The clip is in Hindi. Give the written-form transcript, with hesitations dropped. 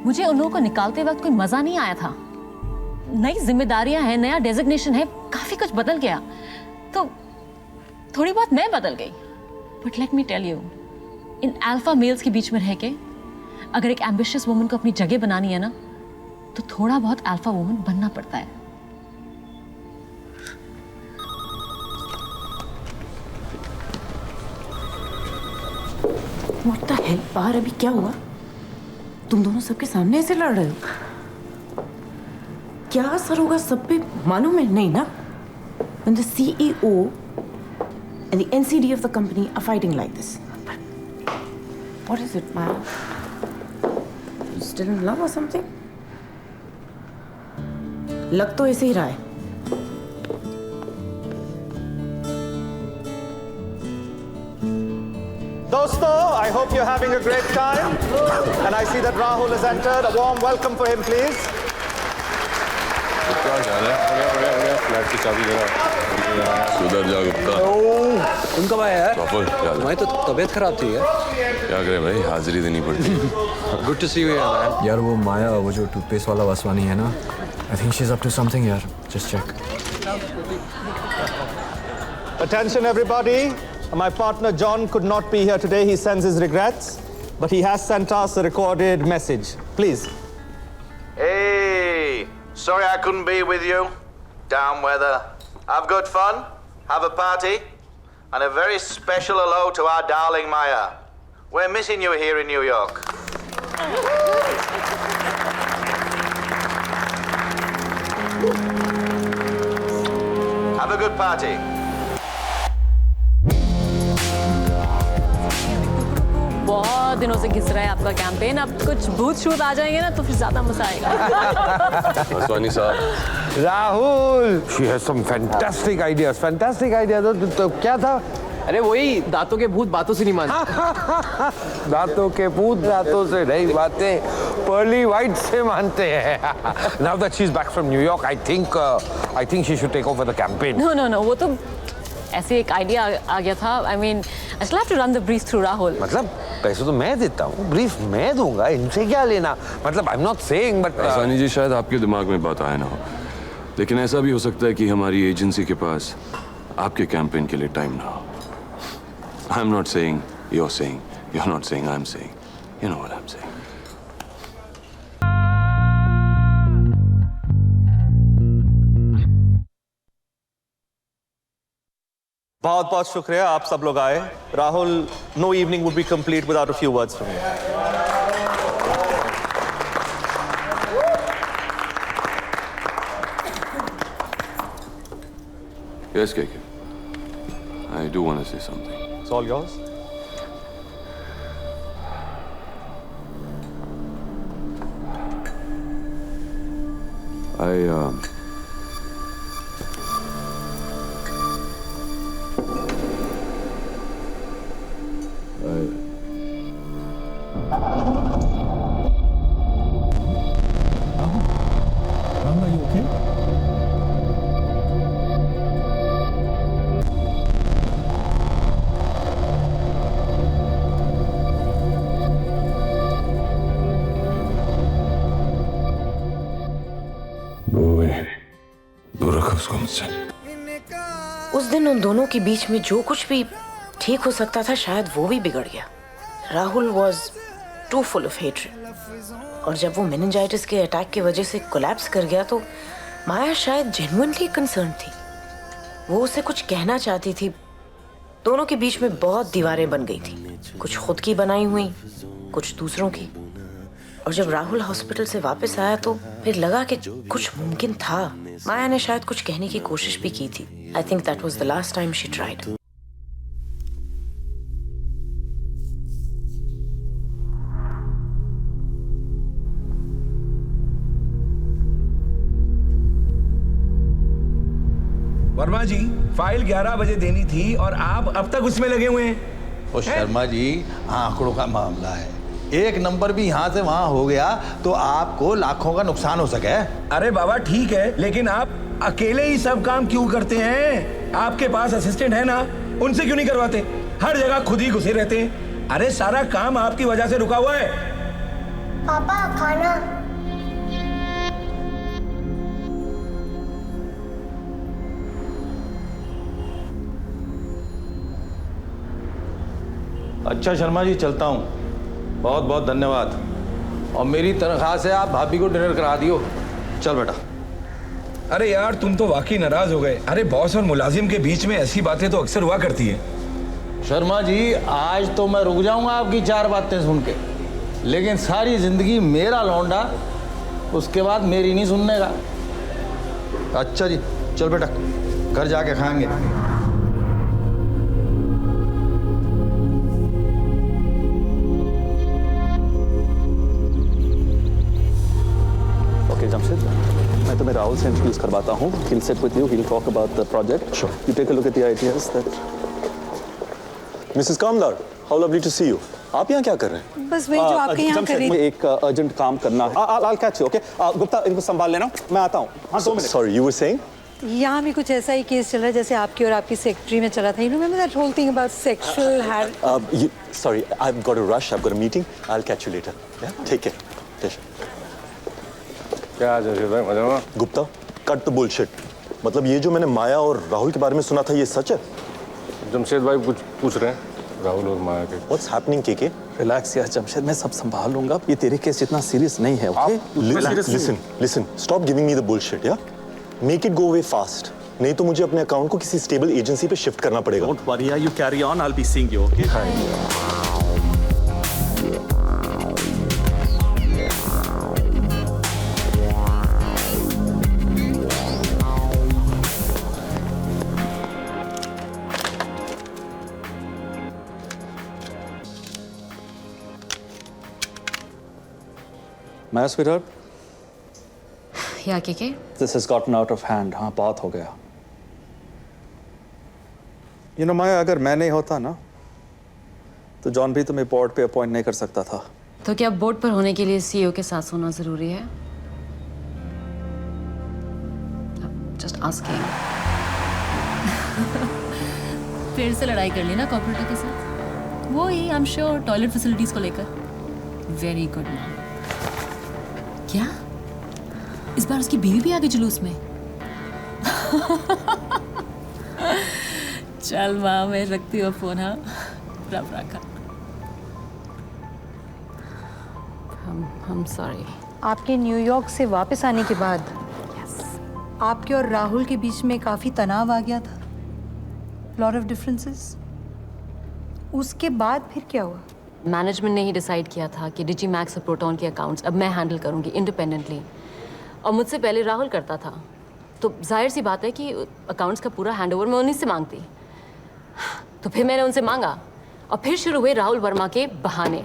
मुझे उन लोगों को निकालते वक्त कोई मजा नहीं आया था। नई जिम्मेदारियां हैं, नया डेजिग्नेशन है, काफी कुछ बदल गया, तो थोड़ी बहुत मैं बदल गई। But let me tell you, in alpha males के बीच में रह के अगर एक एम्बिशियस वुमन को अपनी जगह बनानी है ना, तो थोड़ा बहुत अल्फा वुमन बनना पड़ता है। What the hell? बाहर अभी क्या हुआ? तुम दोनों सबके सामने ऐसे लड़ रहे हो? क्या असर होगा सब पे मालूम है नहीं ना? When the CEO and the NCD of the company are fighting like this. What is it, Maya? You still in love or something? लग तो ऐसे ही रहा है। Dosto, I hope you're having a great time. And I see that Rahul has entered. A warm welcome for him, please. क्या ख्याल है? फ्लैट की चाबी जरा सुधर जा गुप्ता। तुम कब आए यार? तुम्हारी तो तबीयत खराब थी यार। क्या करे भाई, हाजिरी देनी पड़ती है। गुड टू सी यू यार। यार वो माया, वो जो टूथपेस्ट वाला वासवानी है ना, I think she is up to something यार, just check. Attention everybody. My partner John could not be here today. He sends his regrets, but he has sent us a recorded message. Please. Hey, sorry I couldn't be with you. Down weather. Have good fun. Have a party. And a very special hello to our darling Maya. We're missing you here in New York. Have a good party. बहुत दिनों से घिस रहा है आपका कैंपेन, अब कुछ भूत शूत आ जाएंगे ना तो फिर ज्यादा मजा आएगा। वासवानी साहब। Rahul, she has some fantastic ideas. Fantastic ideas. तो क्या था? अरे वही दांतों के भूत बातों से नहीं मानते। दांतों के भूत दांतों से नहीं मानते, पर्ली वाइट से मानते हैं। Now that she's back from New York, I think she should take over the campaign. No, वो तो ऐसे एक आइडिया आ गया था। I mean, I still have to run the brief through Rahul. मतलब पैसे तो मैं देता हूँ, ब्रीफ मैं दूंगा, इनसे क्या लेना? मतलब I'm not saying, but Vaswani जी, शायद आपके दिमाग में बात आया ना हो, लेकिन ऐसा भी हो सकता है कि हमारी एजेंसी के पास आपके कैंपेन के लिए टाइम ना हो। I'm not saying you're saying, you're not saying I'm saying. You know what I'm saying. बहुत बहुत शुक्रिया आप सब लोग आए। Rahul, no evening would be complete without a few words from you. Yes, KK. I do want to say something. It's all yours. उस दिन उन दोनों के बीच में जो कुछ भी ठीक हो सकता था, शायद वो भी बिगड़ गया। Rahul was too full of hatred, और जब वो मेनिंजाइटिस के अटैक की वजह से कोलैप्स कर गया तो माया शायद जेन्युइनली कंसर्न थी। वो उसे कुछ कहना चाहती थी। दोनों के बीच में बहुत दीवारें बन गई थी, कुछ खुद की बनाई हुई, कुछ दूसरों की। और जब राहुल हॉस्पिटल से वापस आया तो फिर लगा कि कुछ मुमकिन था। माया ने शायद कुछ कहने की कोशिश भी की थी। I think that was the last time she tried. Verma ji, file 11 बजे देनी थी और आप अब तक उसमें लगे हुए हैं। और शर्मा जी, आंकड़ों का मामला है, एक नंबर भी यहाँ से वहाँ हो गया तो आपको लाखों का नुकसान हो सके। अरे बाबा ठीक है, लेकिन आप अकेले ही सब काम क्यों करते हैं? आपके पास असिस्टेंट है ना, उनसे क्यों नहीं करवाते? हर जगह खुद ही घुसे रहते हैं। अरे सारा काम आपकी वजह से रुका हुआ है। पापा खाना। अच्छा शर्मा जी, चलता हूँ। बहुत बहुत धन्यवाद। और मेरी तनख्वाह से आप भाभी को डिनर करा दियो। चल बेटा। अरे यार, तुम तो वाकई नाराज हो गए। अरे बॉस और मुलाजिम के बीच में ऐसी बातें तो अक्सर हुआ करती है। शर्मा जी, आज तो मैं रुक जाऊंगा आपकी 4 बातें सुन के, लेकिन सारी जिंदगी मेरा लौंडा, उसके बाद मेरी नहीं सुनने का। अच्छा जी, चल बेटा, घर जाके खाएंगे। ओके जमशेद, मैं तुम्हें राहुल से इंट्रोड्यूस करवाता हूँ। He'll sit with you, he'll talk about the project. Sure. You take a look at the ideas that... Mrs. Kamdar, how lovely to see you. आप यहाँ क्या कर रहे हैं? बस वही जो आपके यहाँ कर रही थी। एक अर्जेंट काम करना है। I'll catch you, okay? Gupta, इनको संभाल लेना, मैं आता हूँ। हाँ, 2 minute. Sorry, you were saying? यहाँ भी कुछ ऐसा ही केस चल रहा है जैसे आपकी और आपकी सेक्रेटरी में चला था। You remember that whole thing about sexual Sorry, I've got to rush. I've got a meeting. I'll catch you later. Yeah? Take care. Pleasure. क्या जमशेद भाई, मजा में? Gupta, cut the bullshit. मतलब ये जो मैंने माया और राहुल के बारे में सुना था, ये सच है? जमशेद भाई कुछ पूछ रहे हैं राहुल और माया के। What's happening, KK? रिलैक्स यार जमशेद, मैं सब संभाल लूंगा। ये तेरे केस इतना सीरियस नहीं है, okay? Listen. Stop giving me the bullshit, yeah? Make it go away fast. नहीं तो मुझे अपने अकाउंट को किसी स्टेबल एजेंसी पे शिफ्ट करना पड़ेगा। Don't worry, you carry on. I'll be seeing you, okay? मैं sweetheart, या के this has gotten out of hand. हाँ, बहुत हो गया। You know, माया, अगर मैं नहीं होता ना, तो जॉन भी तुम्हें बोर्ड पे अपॉइंट नहीं कर सकता था। तो क्या बोर्ड पर होने के लिए सीईओ के साथ होना जरूरी है? Just asking. फिर से लड़ाई कर ली ना कॉर्पोरेटर के साथ? वो ही, I am sure, toilet facilities को लेकर। Very good ma'am. क्या इस बार उसकी बीवी भी आ गई जुलूस में? चल माँ, मैं रखती हूँ फोन। हाँ, रख रखा। I'm sorry. आपके न्यूयॉर्क से वापस आने के बाद आपके और राहुल के बीच में काफी तनाव आ गया था। Lot of differences. उसके बाद फिर क्या हुआ? मैनेजमेंट ने ही डिसाइड किया था कि डिजी मैक्स और प्रोटॉन के अकाउंट्स अब मैं हैंडल करूंगी इंडिपेंडेंटली, और मुझसे पहले राहुल करता था। तो जाहिर सी बात है कि अकाउंट्स का पूरा हैंडओवर मैं उन्हीं से मांगती। तो फिर मैंने उनसे मांगा और फिर शुरू हुए राहुल वर्मा के बहाने।